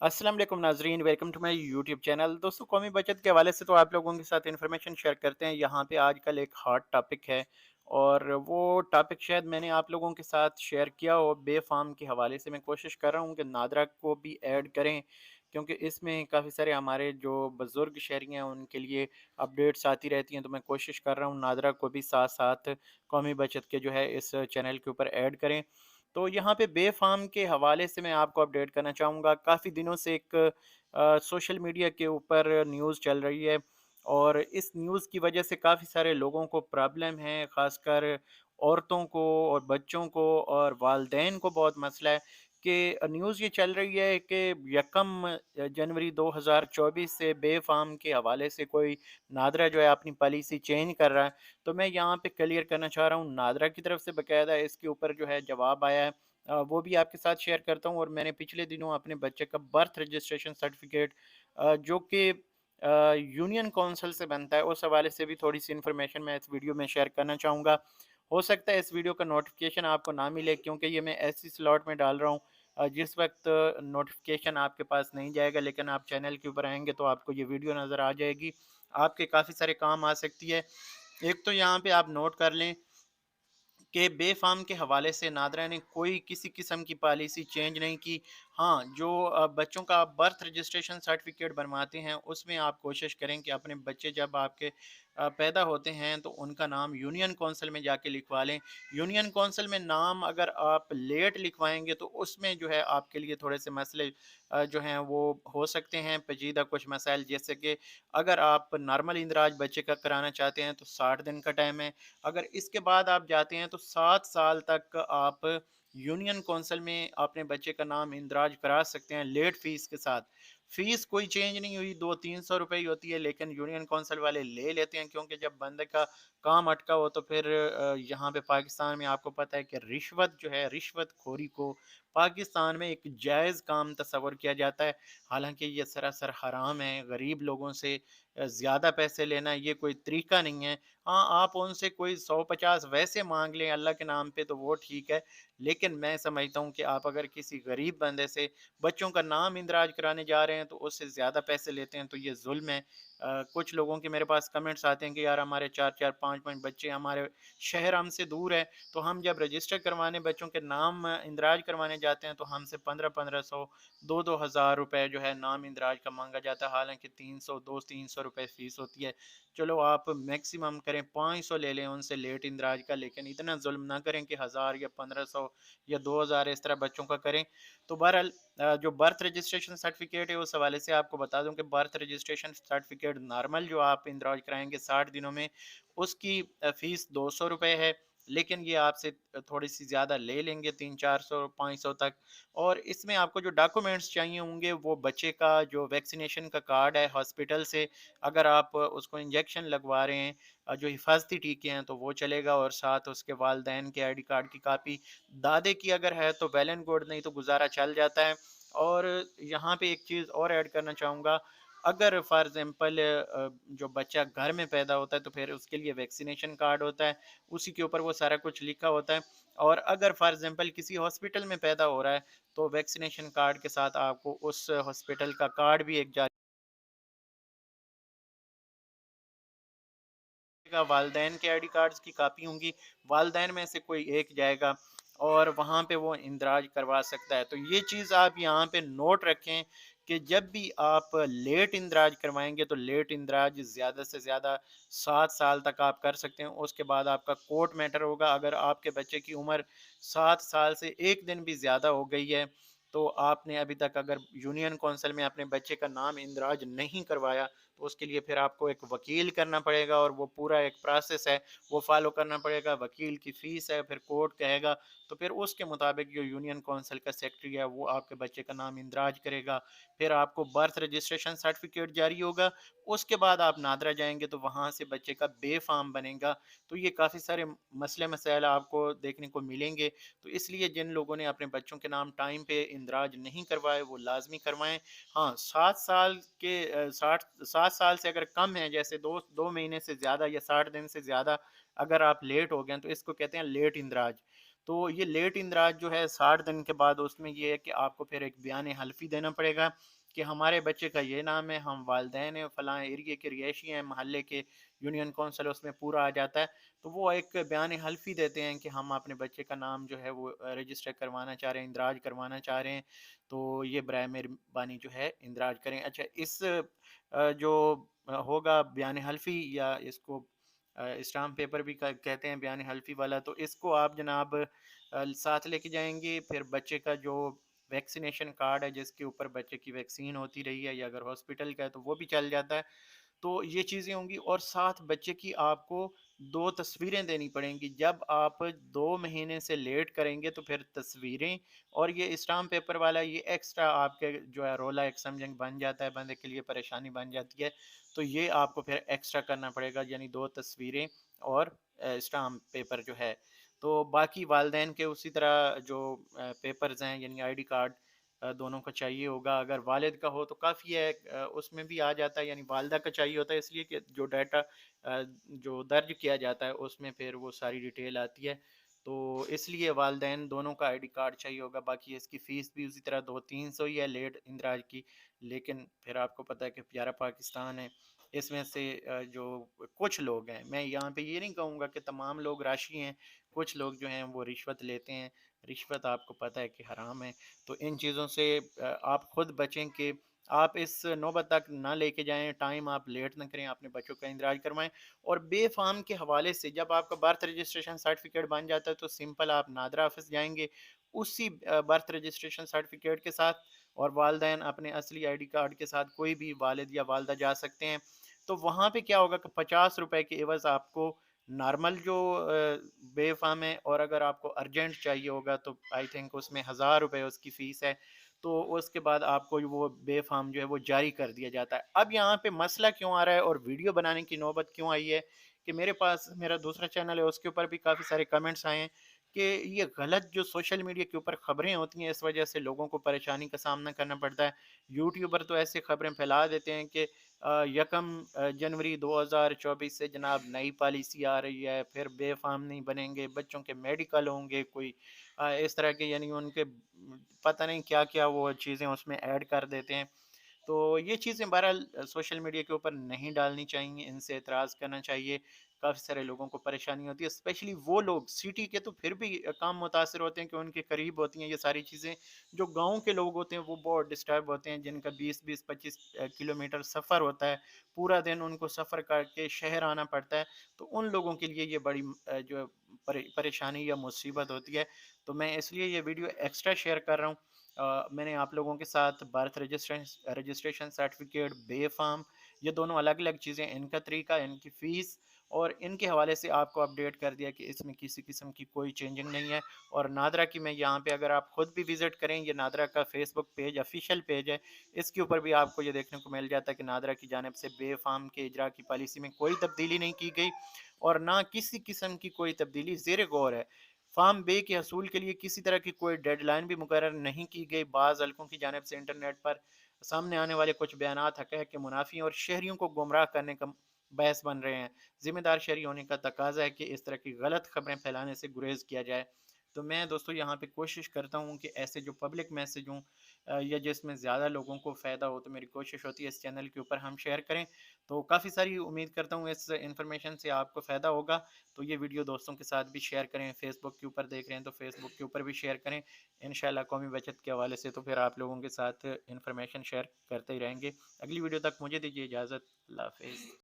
अस्सलाम वालेकुम नाजरीन, welcome to my YouTube channel. दोस्तों, कौमी बचत के हवाले से तो आप लोगों के साथ इन्फॉर्मेशन शेयर करते हैं। यहाँ पे आजकल एक हॉट टॉपिक है और वो टॉपिक शायद मैंने आप लोगों के साथ शेयर किया हो। बे फार्म के हवाले से मैं कोशिश कर रहा हूँ कि नादरा को भी ऐड करें, क्योंकि इसमें काफ़ी सारे हमारे जो बुज़ुर्ग शहरी हैं उनके लिए अपडेट्स आती रहती हैं। तो मैं कोशिश कर रहा हूँ नादरा को भी साथ साथ कौमी बचत के जो है इस चैनल के ऊपर ऐड करें। तो यहाँ पे बे फार्म के हवाले से मैं आपको अपडेट करना चाहूँगा। काफ़ी दिनों से एक सोशल मीडिया के ऊपर न्यूज़ चल रही है और इस न्यूज़ की वजह से काफ़ी सारे लोगों को प्रॉब्लम है, ख़ासकर औरतों को और बच्चों को और वालदैन को बहुत मसला है कि न्यूज़ ये चल रही है कि यकम जनवरी 2024 से बे फार्म के हवाले से कोई नादरा जो है अपनी पॉलिसी चेंज कर रहा है। तो मैं यहाँ पे क्लियर करना चाह रहा हूँ, नादरा की तरफ से बाकायदा इसके ऊपर जो है जवाब आया है। वो भी आपके साथ शेयर करता हूँ। और मैंने पिछले दिनों अपने बच्चे का बर्थ रजिस्ट्रेशन सर्टिफिकेट जो कि यूनियन काउंसिल से बनता है, उस हवाले से भी थोड़ी सी इन्फॉर्मेशन मैं इस वीडियो में शेयर करना चाहूँगा। हो सकता है इस वीडियो का नोटिफिकेशन आपको ना मिले, क्योंकि ये मैं ऐसी स्लॉट में डाल रहा हूँ जिस वक्त नोटिफिकेशन आपके पास नहीं जाएगा, लेकिन आप चैनल के ऊपर आएंगे तो आपको ये वीडियो नज़र आ जाएगी। आपके काफ़ी सारे काम आ सकती है। एक तो यहाँ पे आप नोट कर लें कि बे फार्म के हवाले से नादरा ने कोई किसी किस्म की पॉलिसी चेंज नहीं की। हाँ, जो बच्चों का बर्थ रजिस्ट्रेशन सर्टिफिकेट बनवाते हैं, उसमें आप कोशिश करें कि अपने बच्चे जब आपके पैदा होते हैं तो उनका नाम यूनियन कौंसिल में जाके लिखवा लें। यूनियन कौंसिल में नाम अगर आप लेट लिखवाएंगे तो उसमें जो है आपके लिए थोड़े से मसले जो हैं वो हो सकते हैं, पेचीदा कुछ मसाइल, जैसे कि अगर आप नॉर्मल इंदराज बच्चे का कराना चाहते हैं तो 60 दिन का टाइम है। अगर इसके बाद आप जाते हैं तो 7 साल तक आप यूनियन कौंसिल में अपने बच्चे का नाम इंदराज करा सकते हैं लेट फीस के साथ। फीस कोई चेंज नहीं हुई, 200-300 रुपए ही होती है, लेकिन यूनियन कौंसिल वाले ले लेते हैं, क्योंकि जब बंदे का काम अटका हो तो फिर यहाँ पे पाकिस्तान में आपको पता है कि रिश्वत जो है, रिश्वत खोरी को पाकिस्तान में एक जायज़ काम तस्वर किया जाता है। हालांकि ये सरासर हराम है। गरीब लोगों से ज़्यादा पैसे लेना ये कोई तरीका नहीं है। हाँ, आप उनसे कोई 100-50 वैसे माँग लें अल्लाह के नाम पे तो वो ठीक है। लेकिन मैं समझता हूँ कि आप अगर किसी गरीब बंदे से बच्चों का नाम इंदराज कराने जा रहे हैं तो उससे ज़्यादा पैसे लेते हैं तो ये ज़ुल्म है। कुछ लोगों के मेरे पास कमेंट्स आते हैं कि यार हमारे 4-4 5-5 बच्चे, हमारे शहर हमसे दूर है, तो हम जब रजिस्टर करवाने बच्चों के नाम इंदराज करवाने जाते हैं तो हमसे 1500-1500 2-2 हज़ार रुपए जो है नाम इंदराज का माँगा जाता है। हालाँकि 300 200-300 रुपए फ़ीस होती है। चलो आप मैक्सिमम करें 500 ले लें उनसे लेट इंदराज का, लेकिन इतना जुल्म ना करें कि 1000 या 1500 या 2000 इस तरह बच्चों का करें। तो बहरहाल जो बर्थ रजिस्ट्रेशन सर्टिफिकेट है उस हवाले से आपको बता दूं कि बर्थ रजिस्ट्रेशन सर्टिफिकेट नॉर्मल जो आप इंदराज कराएंगे 60 दिनों में, उसकी फीस 200 रुपये है। लेकिन ये आपसे थोड़ी सी ज़्यादा ले लेंगे, 300-400-500 तक। और इसमें आपको जो डॉक्यूमेंट्स चाहिए होंगे वो बच्चे का जो वैक्सीनेशन का कार्ड है हॉस्पिटल से, अगर आप उसको इंजेक्शन लगवा रहे हैं, जो हिफाजती टीके हैं तो वो चलेगा, और साथ उसके वालदैन के आईडी कार्ड की कापी, दादे की अगर है तो वेल एंड गुड, नहीं तो गुजारा चल जाता है। और यहाँ पे एक चीज़ और ऐड करना चाहूँगा, अगर फॉर एग्जांपल जो बच्चा घर में पैदा होता है तो फिर उसके लिए वैक्सीनेशन कार्ड होता है, उसी के ऊपर वो सारा कुछ लिखा होता है। और अगर फॉर एग्जांपल किसी हॉस्पिटल में पैदा हो रहा है तो वैक्सीनेशन कार्ड के साथ आपको उस हॉस्पिटल का कार्ड भी एक जारी का, वालदैन के आईडी कार्ड्स की कापी होंगी, वालदैन में से कोई एक जाएगा और वहाँ पे वो इंदराज करवा सकता है। तो ये चीज़ आप यहाँ पे नोट रखें कि जब भी आप लेट इंदराज करवाएंगे तो लेट इंदराज ज़्यादा से ज़्यादा 7 साल तक आप कर सकते हैं। उसके बाद आपका कोर्ट मैटर होगा। अगर आपके बच्चे की उम्र 7 साल से एक दिन भी ज़्यादा हो गई है तो आपने अभी तक अगर यूनियन कौंसिल में अपने बच्चे का नाम इंदराज नहीं करवाया तो उसके लिए फिर आपको एक वकील करना पड़ेगा, और वो पूरा एक प्रोसेस है वो फॉलो करना पड़ेगा। वकील की फ़ीस है, फिर कोर्ट कहेगा तो फिर उसके मुताबिक जो यूनियन काउंसिल का सेक्रेटरी है वो आपके बच्चे का नाम इंदराज करेगा। फिर आपको बर्थ रजिस्ट्रेशन सर्टिफिकेट जारी होगा। उसके बाद आप नादरा जाएंगे तो वहाँ से बच्चे का बे फार्म बनेगा। तो ये काफ़ी सारे मसले मसाइल आपको देखने को मिलेंगे। तो इसलिए जिन लोगों ने अपने बच्चों के नाम टाइम पे इंदराज नहीं करवाए वो लाजमी करवाएं। हाँ, 7 साल के 7 साल से अगर कम है, जैसे 2 महीने से ज़्यादा या 60 दिन से ज़्यादा अगर आप लेट हो गए हैं तो इसको कहते हैं लेट इंदराज। تو یہ لیٹ اندراج جو ہے 60 دن کے بعد، اس میں یہ ہے کہ آپ کو پھر ایک بیان حلفی دینا پڑے گا کہ ہمارے بچے کا یہ نام ہے، ہم والدین ہیں، فلاں ایریے کے رہائشی ہیں، محلے کے یونین کونسل اس میں پورا آ جاتا ہے، تو وہ ایک بیان حلفی دیتے ہیں کہ ہم اپنے بچے کا نام جو ہے وہ رجسٹر کروانا چاہ رہے ہیں، اندراج کروانا چاہ رہے ہیں، تو یہ برائے مہربانی جو ہے اندراج کریں۔ اچھا، اس جو ہوگا بیان حلفی، یا اس کو اسٹامپ پیپر بھی کہتے ہیں بیان حلفی والا، تو اس کو آپ جناب ساتھ لے کے جائیں گے۔ پھر بچے کا جو ویکسینیشن کارڈ ہے جس کے اوپر بچے کی ویکسین ہوتی رہی ہے، یا اگر ہاسپٹل کا ہے تو وہ بھی چل جاتا ہے، تو یہ چیزیں ہوں گی۔ اور ساتھ بچے کی آپ کو 2 تصویریں دینی پڑیں گی۔ جب آپ 2 مہینے سے لیٹ کریں گے تو پھر تصویریں اور یہ اسٹامپ پیپر والا یہ ایکسٹرا آپ کے جو ہے رولا ایک سمجھنگ بن جاتا ہے، بندے کے لیے پریشانی بن جاتی ہے، تو یہ آپ کو پھر ایکسٹرا کرنا پڑے گا، یعنی 2 تصویریں اور اسٹامپ پیپر جو ہے۔ تو باقی والدین کے اسی طرح جو پیپرز ہیں، یعنی آئی ڈی کارڈ دونوں کا چاہیے ہوگا۔ اگر والد کا ہو تو کافی ہے، اس میں بھی آ جاتا ہے، یعنی والدہ کا چاہیے ہوتا ہے اس لیے کہ جو ڈیٹا جو درج کیا جاتا ہے اس میں پھر وہ ساری ڈیٹیل آتی ہے، تو اس لیے والدین دونوں کا آئی ڈی کارڈ چاہیے ہوگا۔ باقی اس کی فیس بھی اسی طرح 200-300 ہی ہے لیٹ اندراج کی، لیکن پھر آپ کو پتہ ہے کہ پیارا پاکستان ہے، اس میں سے جو کچھ لوگ ہیں، میں یہاں پہ یہ نہیں کہوں گا کہ تمام لوگ راشی ہیں، کچھ لوگ جو ہیں وہ رشوت لیتے ہیں، رشوت آپ کو پتہ ہے کہ حرام ہے، تو ان چیزوں سے آپ خود بچیں کہ آپ اس نوبت تک نہ لے کے جائیں، ٹائم آپ لیٹ نہ کریں، اپنے بچوں کا اندراج کروائیں۔ اور بے فام کے حوالے سے جب آپ کا برتھ رجسٹریشن سرٹیفکیٹ بن جاتا ہے تو سمپل آپ نادرا آفس جائیں گے، اسی برتھ رجسٹریشن سرٹیفکیٹ کے ساتھ، اور والدین اپنے اصلی آئی ڈی کارڈ کے ساتھ کوئی بھی والد یا والدہ جا سکتے ہیں، تو وہاں پہ کیا ہوگا کہ 50 روپے کے عوض آپ کو نارمل جو بے فام ہے، اور اگر آپ کو ارجنٹ چاہیے ہوگا تو آئی تھنک اس میں 1000 روپے اس کی فیس ہے، تو اس کے بعد آپ کو وہ بے فام جو ہے وہ جاری کر دیا جاتا ہے۔ اب یہاں پہ مسئلہ کیوں آ رہا ہے اور ویڈیو بنانے کی نوبت کیوں آئی ہے کہ میرے پاس میرا دوسرا چینل ہے، اس کے اوپر بھی کافی سارے کمنٹس آئے ہیں کہ یہ غلط جو سوشل میڈیا کے اوپر خبریں ہوتی ہیں اس وجہ سے لوگوں کو پریشانی کا سامنا کرنا پڑتا ہے۔ یوٹیوبر تو ایسے خبریں پھیلا دیتے ہیں کہ 1 جنوری 2024 سے جناب نئی پالیسی آ رہی ہے، پھر بے فام نہیں بنیں گے، بچوں کے میڈیکل ہوں گے، کوئی اس طرح کے، یعنی ان کے پتہ نہیں کیا کیا وہ چیزیں اس میں ایڈ کر دیتے ہیں، تو یہ چیزیں بہرحال سوشل میڈیا کے اوپر نہیں ڈالنی چاہیے، ان سے اعتراض کرنا چاہیے۔ کافی سارے لوگوں کو پریشانی ہوتی ہے، اسپیشلی وہ لوگ سٹی کے تو پھر بھی کام متاثر ہوتے ہیں کہ ان کے قریب ہوتی ہیں یہ ساری چیزیں، جو گاؤں کے لوگ ہوتے ہیں وہ بہت ڈسٹرب ہوتے ہیں، جن کا 20-25 کلومیٹر سفر ہوتا ہے، پورا دن ان کو سفر کر کے شہر آنا پڑتا ہے، تو ان لوگوں کے لیے یہ بڑی جو پریشانی یا مصیبت ہوتی ہے، تو میں اس لیے یہ ویڈیو ایکسٹرا شیئر کر رہا ہوں۔ میں نے آپ لوگوں کے ساتھ برتھ رجسٹریشن سرٹیفکیٹ، بے فام، یہ دونوں الگ الگ چیزیں، ان کا طریقہ، ان کی فیس اور ان کے حوالے سے آپ کو اپڈیٹ کر دیا کہ اس میں کسی قسم کی کوئی چینجنگ نہیں ہے۔ اور نادرا کی میں یہاں پہ اگر آپ خود بھی وزٹ کریں، یہ نادرا کا فیس بک پیج آفیشیل پیج ہے، اس کے اوپر بھی آپ کو یہ دیکھنے کو مل جاتا ہے کہ نادرا کی جانب سے بے فام کے اجرا کی پالیسی میں کوئی تبدیلی نہیں کی گئی، اور نہ کسی قسم کی کوئی تبدیلی زیر غور ہے۔ فارم بے کے حصول کے لیے کسی طرح کی کوئی ڈیڈ لائن بھی مقرر نہیں کی گئی۔ بعض حلقوں کی جانب سے انٹرنیٹ پر سامنے آنے والے کچھ بیانات حقائق کے منافی اور شہریوں کو گمراہ کرنے کا بحث بن رہے ہیں۔ ذمہ دار شہری ہونے کا تقاضا ہے کہ اس طرح کی غلط خبریں پھیلانے سے گریز کیا جائے۔ تو میں دوستو یہاں پہ کوشش کرتا ہوں کہ ایسے جو پبلک میسج ہوں یا جس میں زیادہ لوگوں کو فائدہ ہو، تو میری کوشش ہوتی ہے اس چینل کے اوپر ہم شیئر کریں، تو کافی ساری امید کرتا ہوں اس انفارمیشن سے آپ کو فائدہ ہوگا، تو یہ ویڈیو دوستوں کے ساتھ بھی شیئر کریں، فیس بک کے اوپر دیکھ رہے ہیں تو فیس بک کے اوپر بھی شیئر کریں، انشاءاللہ قومی بچت کے حوالے سے تو پھر آپ لوگوں کے ساتھ انفارمیشن شیئر کرتے ہی رہیں گے۔ اگلی ویڈیو تک مجھے دیجیے اجازت، اللہ حافظ۔